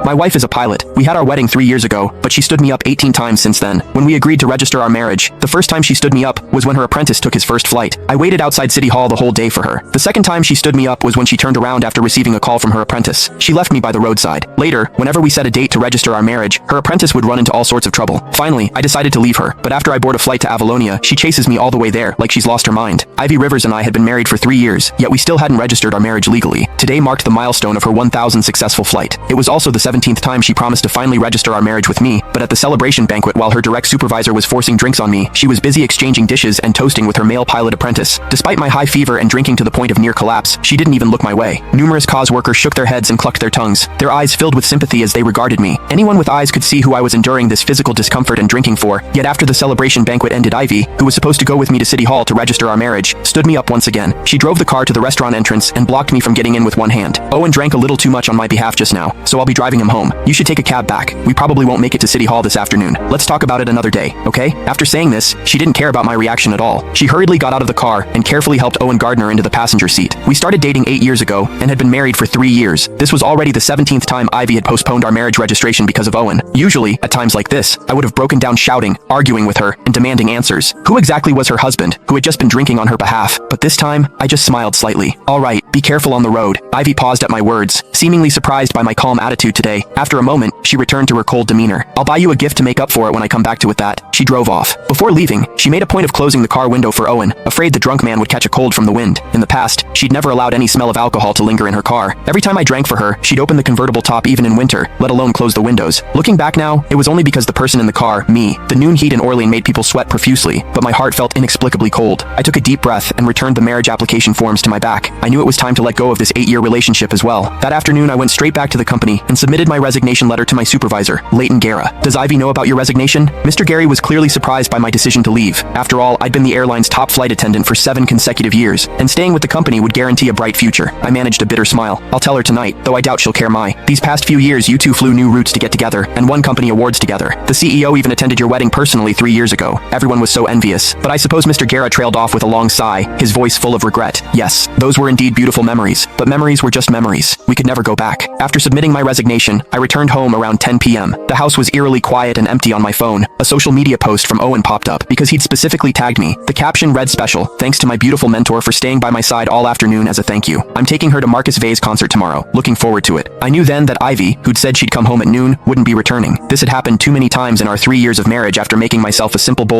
My wife is a pilot. We had our wedding 3 years ago, but she stood me up 18 times since then. When we agreed to register our marriage, the first time she stood me up was when her apprentice took his first flight. I waited outside City Hall the whole day for her. The second time she stood me up was when she turned around after receiving a call from her apprentice. She left me by the roadside. Later, whenever we set a date to register our marriage, her apprentice would run into all sorts of trouble. Finally, I decided to leave her, but after I board a flight to Avalonia, she chases me all the way there like she's lost her mind. Ivy Rivers and I had been married for 3 years, yet we still hadn't registered our marriage legally. Today marked the milestone of her 1,000th successful flight. It was also the 17th time she promised to finally register our marriage with me, but at the celebration banquet while her direct supervisor was forcing drinks on me, she was busy exchanging dishes and toasting with her male pilot apprentice. Despite my high fever and drinking to the point of near collapse, she didn't even look my way. Numerous cause workers shook their heads and clucked their tongues, their eyes filled with sympathy as they regarded me. Anyone with eyes could see who I was enduring this physical discomfort and drinking for, yet after the celebration banquet ended, Ivy, who was supposed to go with me to City Hall to register our marriage, stood me up once again. She drove the car to the restaurant entrance and blocked me from getting in with one hand. Owen drank a little too much on my behalf just now, so I'll be driving him home. You should take a cab back. We probably won't make it to City Hall this afternoon. Let's talk about it another day, okay? After saying this, she didn't care about my reaction at all. She hurriedly got out of the car and carefully helped Owen Gardner into the passenger seat. We started dating 8 years ago and had been married for 3 years. This was already the 17th time Ivy had postponed our marriage registration because of Owen. Usually, at times like this, I would have broken down shouting, arguing with her, and demanding answers. Who exactly was her husband, who had just been drinking on her behalf? But this time, I just smiled slightly. All right, be careful on the road. Ivy paused at my words, seemingly surprised by my calm attitude today. After a moment, she returned to her cold demeanor. I'll buy you a gift to make up for it when I come back to with that. She drove off. Before leaving, she made a point of closing the car window for Owen, afraid the drunk man would catch a cold from the wind. In the past, she'd never allowed any smell of alcohol to linger in her car. Every time I drank for her, she'd open the convertible top even in winter, let alone close the windows. Looking back now, it was only because the person in the car, me, the noon heat in Orlean made people sweat profusely, but my heart felt inexplicably cold. I took a deep breath and returned the marriage application forms to my back. I knew it was time to let go of this 8-year relationship as well. That afternoon, I went straight back to the company and submitted my resignation letter to my supervisor, Leighton Guerra. Does Ivy know about your resignation? Mr. Gary was clearly surprised by my decision to leave. After all, I'd been the airline's top flight attendant for 7 consecutive years, and staying with the company would guarantee a bright future. I managed a bitter smile. I'll tell her tonight, though I doubt she'll care. These past few years you two flew new routes to get together, and won company awards together. The CEO even attended your wedding personally 3 years ago. Everyone was so envious. But I suppose Mr. Guerra trailed off with a long sigh, his voice full of regret. Yes, those were indeed beautiful memories, but memories were just memories. We could never go back. After submitting my resignation, I returned home around 10 p.m. The house was eerily quiet and empty. On my phone, a social media post from Owen popped up because he'd specifically tagged me. The caption read, "Special, thanks to my beautiful mentor for staying by my side all afternoon as a thank you. I'm taking her to Marcus Vay's concert tomorrow. Looking forward to it." I knew then that Ivy, who'd said she'd come home at noon, wouldn't be returning. This had happened too many times in our 3 years of marriage. After making myself a simple bowl of